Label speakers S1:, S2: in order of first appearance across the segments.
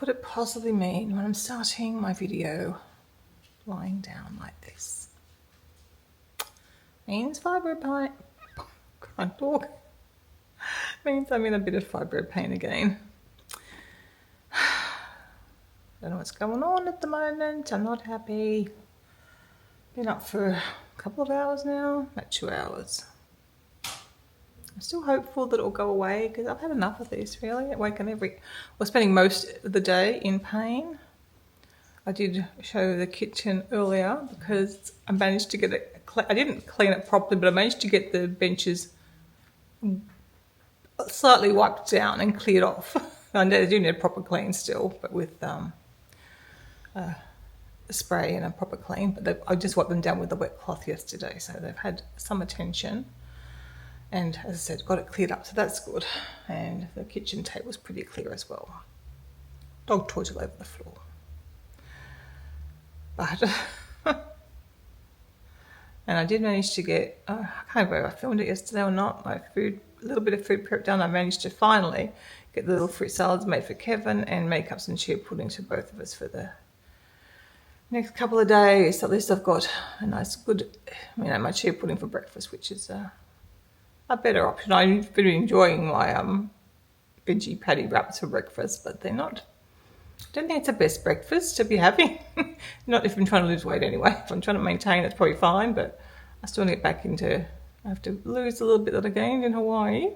S1: could it possibly mean when I'm starting my video lying down like this? Means fibro pain. Can't talk. Means I'm in a bit of fibro pain again. Don't know what's going on at the moment. I'm not happy. Been up for a couple of hours now, about 2 hours. I'm still hopeful that it'll go away because I've had enough of this, really. Spending most of the day in pain. I did show the kitchen earlier because I managed to get it, I didn't clean it properly, but I managed to get the benches slightly wiped down and cleared off. I do need a proper clean still, but with a spray and a proper clean. But I just wiped them down with a wet cloth yesterday, so they've had some attention. And as I said, got it cleared up, so that's good. And the kitchen table's pretty clear as well. Dog toys all over the floor. But, and I did manage to get, I can't remember if I filmed it yesterday or not, my food, a little bit of food prep done. I managed to finally get the little fruit salads made for Kevin and make up some chia pudding for both of us for the next couple of days. At least I've got a nice good, my chia pudding for breakfast, which is a better option. I've been enjoying my veggie patty wraps for breakfast, but they're not, I don't think it's the best breakfast to be having. Not if I'm trying to lose weight anyway. If I'm trying to maintain, it's probably fine, but I still need to get back into, I have to lose a little bit that I gained in Hawaii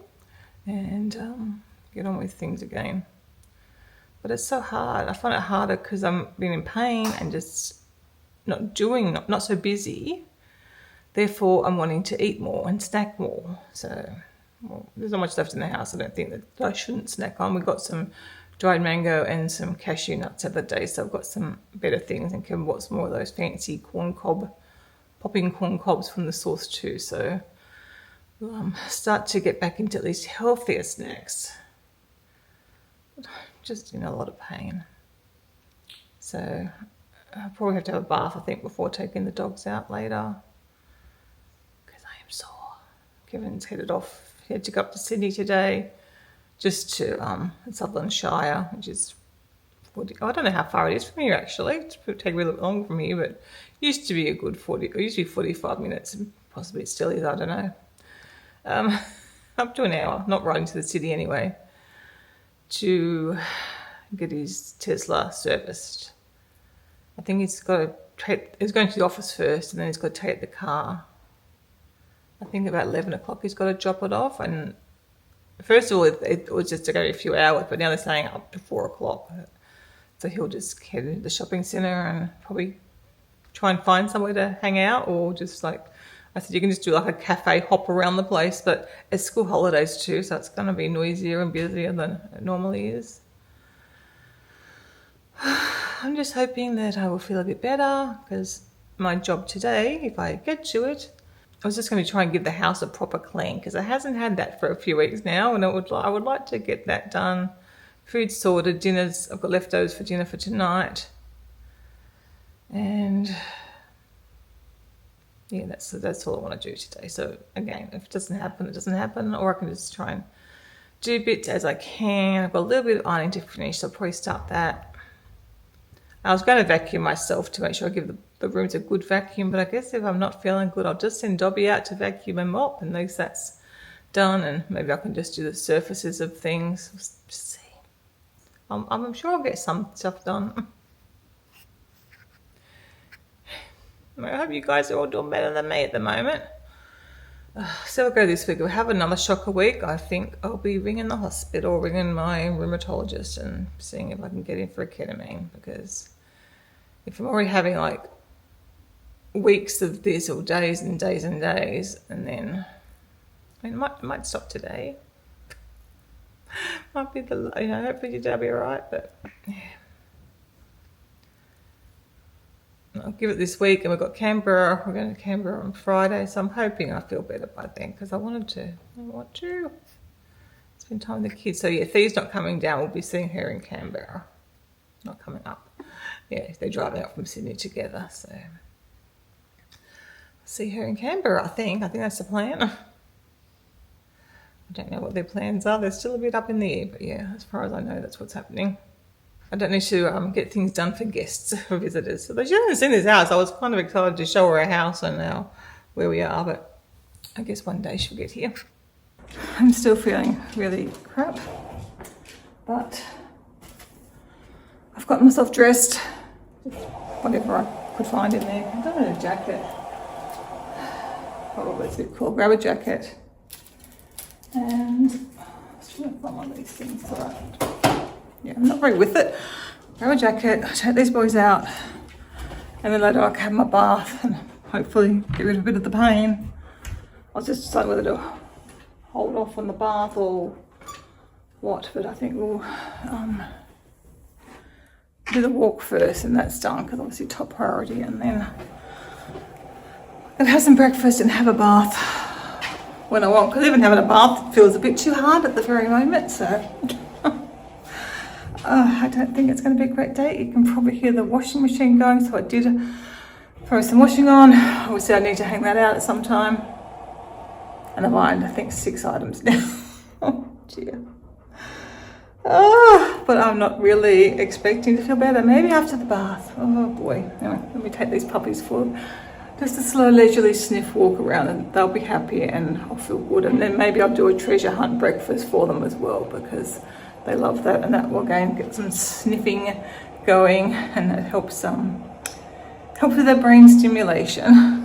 S1: and get on with things again. But it's so hard. I find it harder because I'm being in pain and just not so busy. Therefore, I'm wanting to eat more and snack more. So, there's not much left in the house. I don't think that I shouldn't snack on. We've got some dried mango and some cashew nuts the other day, so I've got some better things. And Kevin bought some more of those fancy popping corn cobs from the source too. So, we'll start to get back into at least healthier snacks. Just in a lot of pain. So, I'll probably have to have a bath, I think, before taking the dogs out later. Sore. Kevin's headed off. He had to go up to Sydney today, just to Sutherland Shire, which is 40. I don't know how far it is from here actually. It would take a little bit longer from here, but it used to be a good 40. It used to be 45 minutes. Possibly it still is. I don't know. Up to an hour. Not riding to the city anyway. To get his Tesla serviced. I think he's going to the office first, and then he's got to take the car. I think about 11 o'clock he's got to drop it off. And first of all, it was just to go a few hours, but now they're saying up to 4 o'clock. So he'll just head into the shopping centre and probably try and find somewhere to hang out, or just like, I said, you can just do like a cafe hop around the place, but it's school holidays too, so it's going to be noisier and busier than it normally is. I'm just hoping that I will feel a bit better, because my job today, if I get to it, I was just going to try and give the house a proper clean, because I hasn't had that for a few weeks now, and I would like to get that done. Food sorted, dinners, I've got leftovers for dinner for tonight. And yeah, that's all I want to do today. So again, if it doesn't happen, it doesn't happen, or I can just try and do bits as I can. I've got a little bit of ironing to finish, so I'll probably start that. I was going to vacuum myself to make sure I give the rooms a good vacuum, but I guess if I'm not feeling good, I'll just send Dobby out to vacuum and mop, and at least that's done, and maybe I can just do the surfaces of things. Just see. I'm sure I'll get some stuff done. I hope you guys are all doing better than me at the moment. So we'll go this week. We'll have another shocker week. I think I'll be ringing the hospital, ringing my rheumatologist and seeing if I can get in for a ketamine, because if I'm already having like weeks of this, or days and days and days, and then it might stop today. Might be hopefully today will be alright, but yeah. I'll give it this week, and we've got Canberra. We're going to Canberra on Friday, so I'm hoping I feel better by then, because I want to spend time with the kids. So yeah, Thea's not coming down. We'll be seeing her in Canberra, not coming up. Yeah, they're driving up from Sydney together, so I'll see her in Canberra. I think that's the plan. I don't know what their plans are. They're still a bit up in the air, but yeah, as far as I know, that's what's happening. I don't need to get things done for guests or visitors. So she hasn't seen this house. I was kind of excited to show her a house and now where we are, but I guess one day she'll get here. I'm still feeling really crap, but I've got myself dressed, whatever I could find in there. I don't know, a jacket. Probably it's a bit cool. Grab a jacket and I should have find one of these things. All right. Yeah, I'm not very with it. Grab a jacket, take these boys out, and then later I can have my bath and hopefully get rid of a bit of the pain. I'll just decide whether to hold off on the bath or what, but I think we'll do the walk first and that's done because obviously top priority, and then I'll have some breakfast and have a bath when I want, because even having a bath feels a bit too hard at the very moment, so I don't think it's going to be a great day. You can probably hear the washing machine going, so I did throw some washing on. Obviously I need to hang that out at some time. And I've ironed, I think, 6 items now. Oh dear. Oh, but I'm not really expecting to feel better. Maybe after the bath. Oh boy. Anyway, let me take these puppies for just a slow, leisurely sniff walk around, and they'll be happy and I'll feel good. And then maybe I'll do a treasure hunt breakfast for them as well, because they love that, and that will again get some sniffing going, and that helps with their brain stimulation.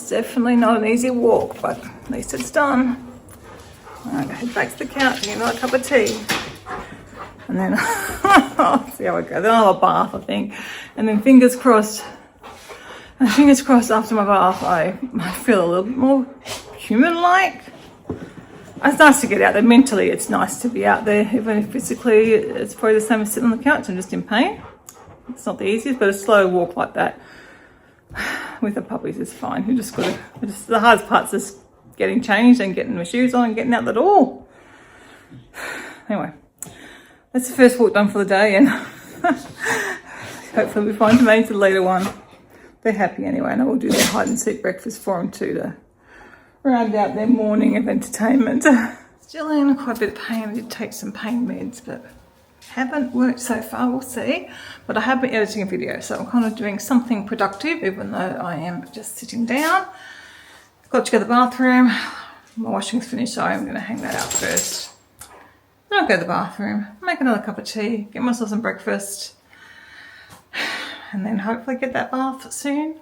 S1: Definitely not an easy walk, but at least it's done. Alright, head back to the couch and get another cup of tea. And then I'll see how it goes. Then I'll have a bath, I think. And then fingers crossed. And fingers crossed after my bath I feel a little bit more human-like. It's nice to get out there. Mentally it's nice to be out there, even if physically it's probably the same as sitting on the couch and just in pain. It's not the easiest, but a slow walk like that with the puppies is fine. You just got to, the hardest part's just getting changed and getting my shoes on and getting out the door. Anyway, that's the first walk done for the day, and hopefully we find a mate to the later one. They're happy anyway, and I will do their hide and seek breakfast for them too to round out their morning of entertainment. Still in quite a bit of pain. I did take some pain meds, but haven't worked so far, we'll see. But I have been editing a video, so I'm kind of doing something productive, even though I am just sitting down. Got to go to the bathroom. My washing's finished, so I'm going to hang that out first. Then I'll go to the bathroom, make another cup of tea, get myself some breakfast, and then hopefully get that bath soon.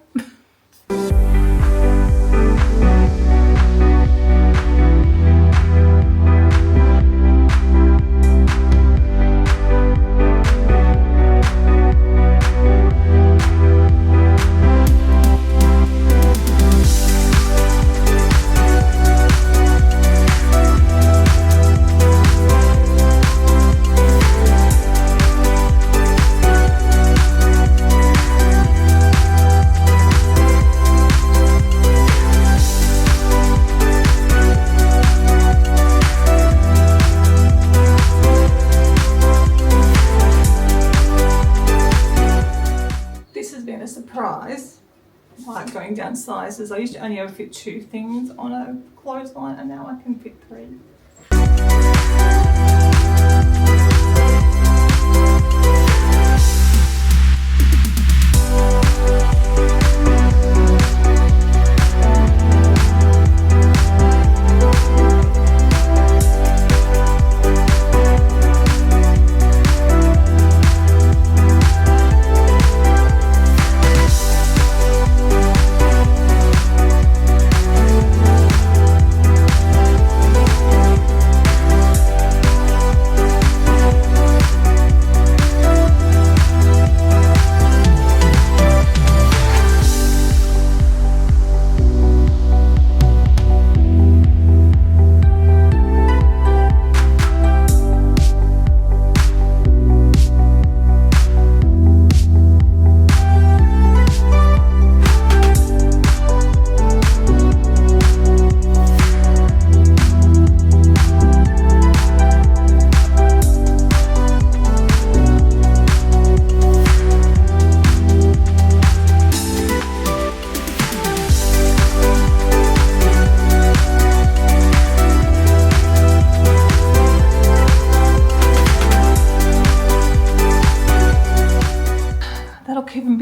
S1: Like going down sizes. I used to only ever fit 2 things on a clothesline, and now I can fit 3.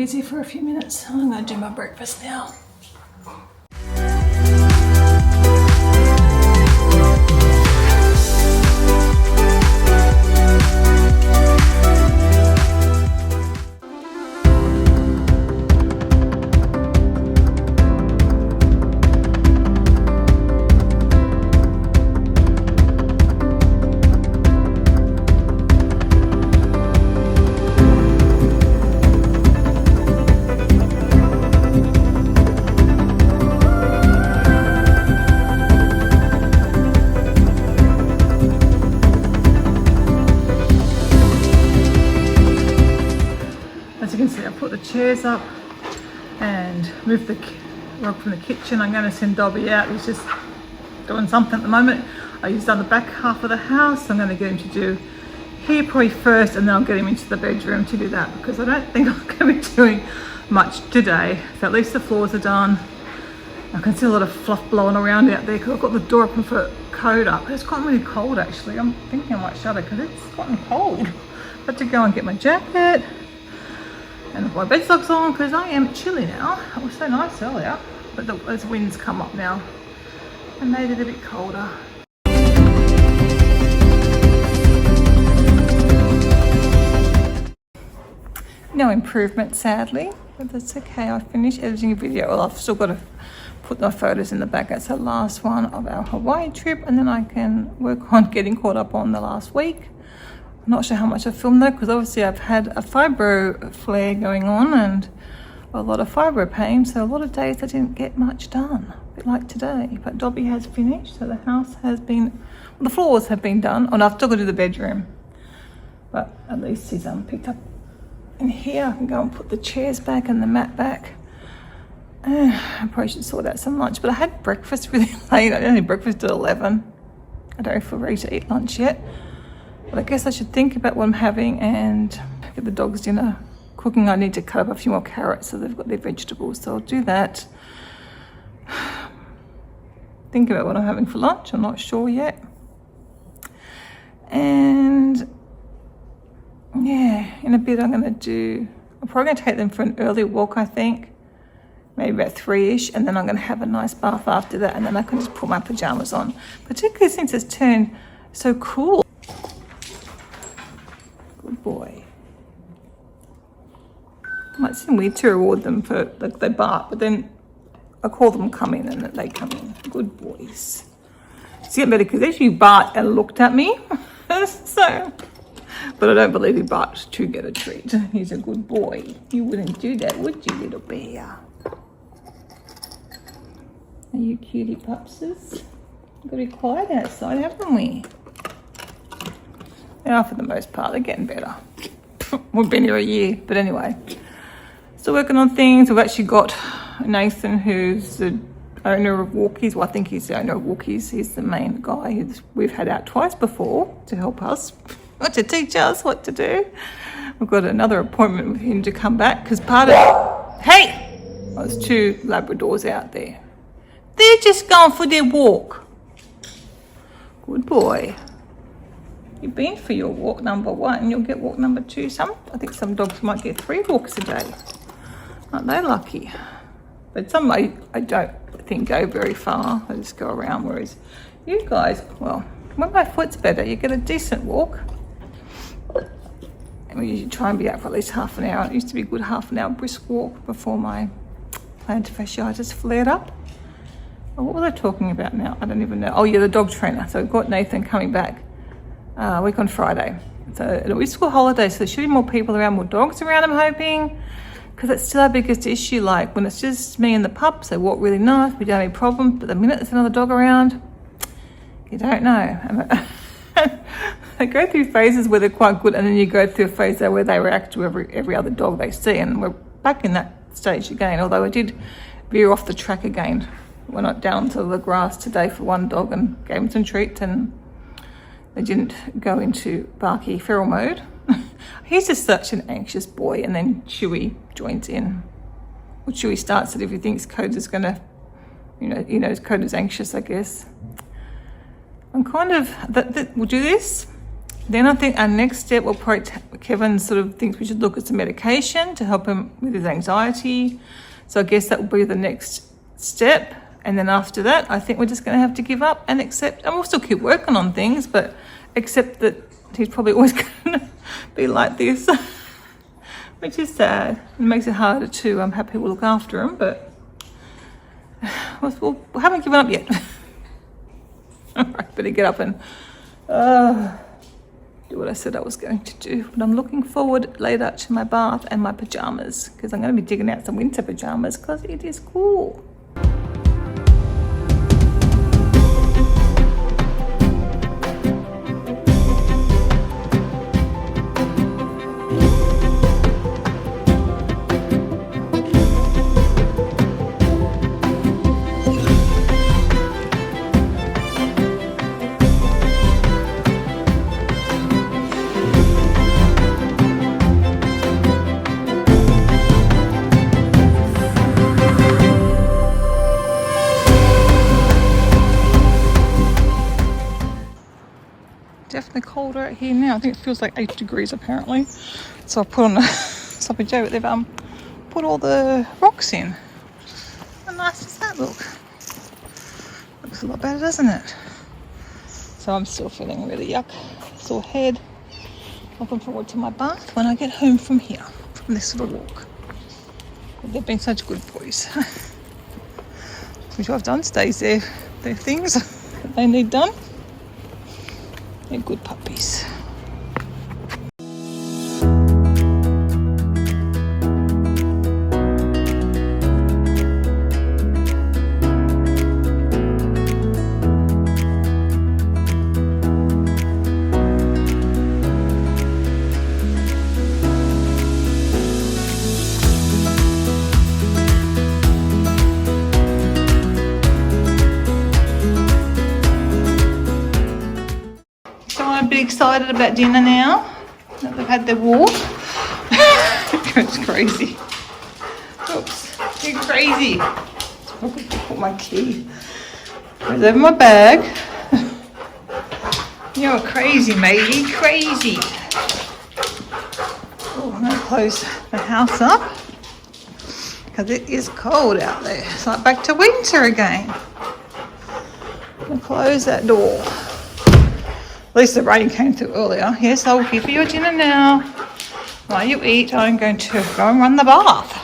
S1: easy for a few minutes. I'm going to do my breakfast now. Chairs up and move the rug from the kitchen. I'm going to send Dobby out. He's just doing something at the moment. He's done the back half of the house. I'm going to get him to do here probably first, and then I'll get him into the bedroom to do that, because I don't think I'm going to be doing much today. So at least the floors are done. I can see a lot of fluff blowing around out there because I've got the door open for code up. It's gotten really cold actually. I'm thinking I might shut it because it's gotten cold. I had to go and get my jacket and my bed socks on because I am chilly now. It was so nice earlier, but those winds come up now and made it a bit colder. No improvement, sadly, but that's okay. I finished editing a video. Well, I've still got to put my photos in the back. That's the last one of our Hawaii trip, and then I can work on getting caught up on the last week. I'm not sure how much I filmed though, because obviously I've had a fibro flare going on and a lot of fibro pain, so a lot of days I didn't get much done, a bit like today. But Dobby has finished, so the house has been, well, the floors have been done. Oh no, I've still got to do the bedroom, but at least he's picked up in here. I can go and put the chairs back and the mat back. I probably should sort out some lunch, but I had breakfast really late. I only breakfast at 11. I don't feel ready to eat lunch yet. But I guess I should think about what I'm having and get the dogs dinner cooking. I need to cut up a few more carrots so they've got their vegetables, so I'll do that. Think about what I'm having for lunch. I'm not sure yet. And yeah, in a bit I'm I'm probably going to take them for an early walk, I think. Maybe about 3-ish, and then I'm going to have a nice bath after that, and then I can just put my pajamas on, particularly since it's turned so cool. Good boy. Might seem weird to reward them for, like, they bark, but then I call them come in and they come in. Good boys. It's getting better because they actually barked and looked at me. So, but I don't believe he barked to get a treat. He's a good boy. You wouldn't do that, would you, little bear? Are you cutie pupses? We've got to be quiet outside, haven't we? They are for the most part. They're getting better. We've been here a year, but anyway. Still working on things. We've actually got Nathan, who's the owner of Walkies. Well, I think he's the owner of Walkies. He's the main guy we've had out twice before to help us, to teach us what to do. We've got another appointment with him to come back because part of... Hey! There's 2 Labradors out there. They're just going for their walk. Good boy. You've been for your walk number 1, you'll get walk number 2. I think some dogs might get 3 walks a day. Aren't they lucky? But some I don't think go very far. They just go around, whereas you guys, well, when my foot's better, you get a decent walk. And we usually try and be out for at least half an hour. It used to be a good half an hour brisk walk before my plantar fasciitis flared up. Oh, what was I talking about now? I don't even know. Oh yeah, the dog trainer. So we've got Nathan coming back a week on Friday. So it's school holiday, so there should be more people around, more dogs around, I'm hoping. Because it's still our biggest issue. Like when it's just me and the pups, they walk really nice, we don't have any problem. But the minute there's another dog around, you don't know. They go through phases where they're quite good, and then you go through a phase where they react to every other dog they see. And we're back in that stage again, although I did veer off the track again. Went not down to the grass today for one dog and gave him some treats, and they didn't go into barky feral mode. He's just such an anxious boy, and then Chewy joins in. Well, Chewy starts it if he thinks Coda's gonna, Coda's anxious, I guess. I'm kind of, we'll do this. Then I think our next step will probably, Kevin sort of thinks we should look at some medication to help him with his anxiety. So I guess that will be the next step. And then after that, I think we're just going to have to give up and accept, and we'll still keep working on things, but accept that he's probably always going to be like this, which is sad. It makes it harder to have people look after him, but we haven't given up yet. All right, better get up and do what I said I was going to do. But I'm looking forward later to my bath and my pajamas, because I'm going to be digging out some winter pajamas because it is cool. Definitely colder out here now. I think it feels like 8 degrees apparently. So I put on the sloppy Joe, but they've put all the rocks in. How nice does that look? Looks a lot better, doesn't it? So I'm still feeling really yuck. Sore head. Looking forward to my bath when I get home from here, from this little walk. But they've been such good boys. Which I've done stays their things that they need done. They're good puppies. Excited about dinner now that they've had their walk. It's crazy. Oops, you're crazy. I'm going to put my key. It's over my bag. You're crazy, matey, crazy. Oh, I'm going to close the house up because it is cold out there. It's like back to winter again. I'm going to close that door. At least the rain came through earlier. Yes, I will give you your dinner now. While you eat, I'm going to go and run the bath.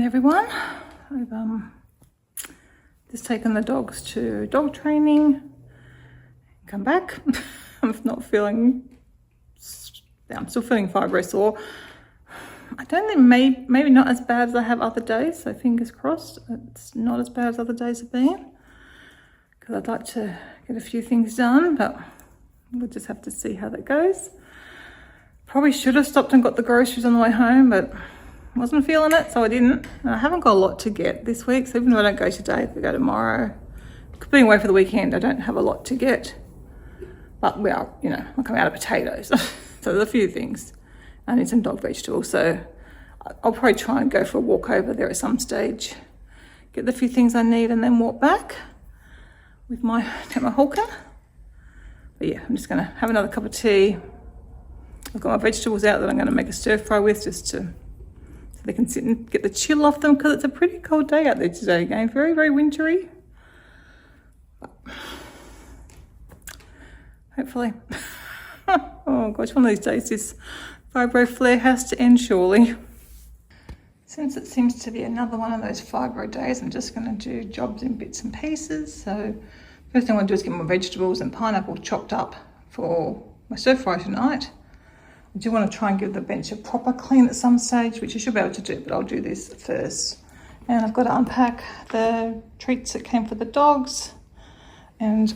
S1: Everyone, I've just taken the dogs to dog training, come back. I'm still feeling fibro sore. I don't think maybe not as bad as I have other days, so fingers crossed it's not as bad as other days have been, because I'd like to get a few things done, but we'll just have to see how that goes. Probably should have stopped and got the groceries on the way home, but wasn't feeling it, so I didn't. And I haven't got a lot to get this week, so even if I don't go today, if I go tomorrow, being away for the weekend, I don't have a lot to get. But we are, you know, I'm coming out of potatoes. So there's a few things. I need some dog vegetables, so I'll probably try and go for a walk over there at some stage, get the few things I need, and then walk back with my hawker. But yeah, I'm just gonna have another cup of tea. I've got my vegetables out that I'm gonna make a stir fry with, just to so they can sit and get the chill off them, because it's a pretty cold day out there today again, very, very wintry. Hopefully. Oh gosh, one of these days this fibro flare has to end surely. Since it seems to be another one of those fibro days, I'm just going to do jobs in bits and pieces. So first thing I want to do is get my vegetables and pineapple chopped up for my stir fry tonight. I do want to try and give the bench a proper clean at some stage, which I should be able to do, but I'll do this first. And I've got to unpack the treats that came for the dogs. And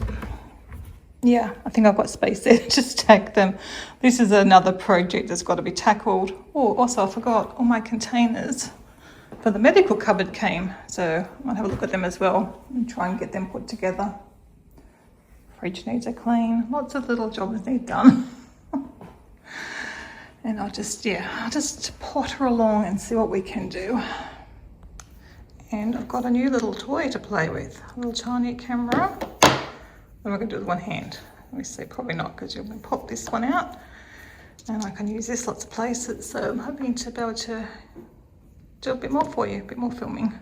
S1: yeah, I think I've got space there to stack them. This is another project that's got to be tackled. Oh, also I forgot, all my containers for the medical cupboard came, so I might have a look at them as well and try and get them put together. Fridge needs a clean. Lots of little jobs need done. And I'll just potter along and see what we can do. And I've got a new little toy to play with, a little tiny camera. What am I going to do with one hand? Let me see, probably not, because you're going to pop this one out. And I can use this lots of places, so I'm hoping to be able to do a bit more for you, a bit more filming.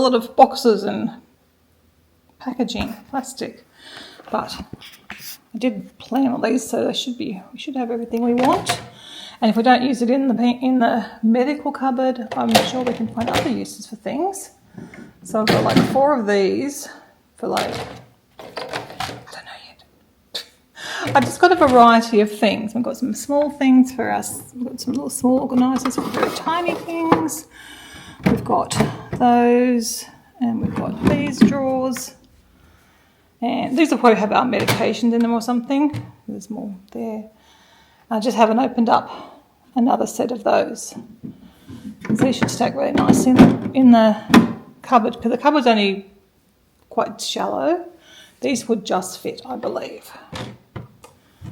S1: lot of boxes and packaging, plastic, but I did plan all these, so we should have everything we want. And if we don't use it in the medical cupboard, I'm sure we can find other uses for things. So I've got like 4 of these for like, I don't know yet. I've just got a variety of things. We've got some small things for us. We've got some little small organisers for very tiny things. We've got those, and we've got these drawers. And these will probably have our medications in them or something. There's more there. I just haven't opened up another set of those. These should stack really nicely in the cupboard, because the cupboard's only quite shallow. These would just fit, I believe.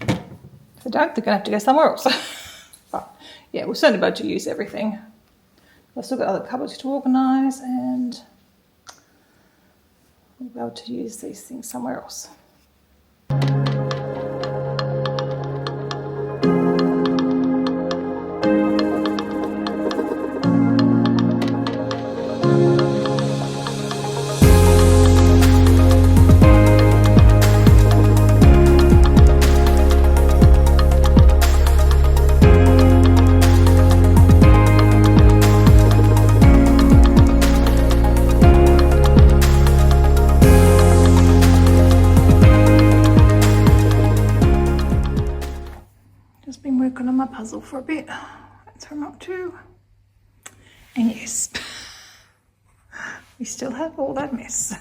S1: If they don't, they're going to have to go somewhere else. But yeah, we'll certainly be able to use everything. I've still got other cupboards to organise, and we'll be able to use these things somewhere else. Just been working on my puzzle for a bit. That's where I'm up to. And yes, we still have all that mess.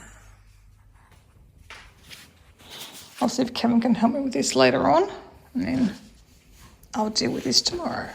S1: I'll see if Kevin can help me with this later on, and then I'll deal with this tomorrow.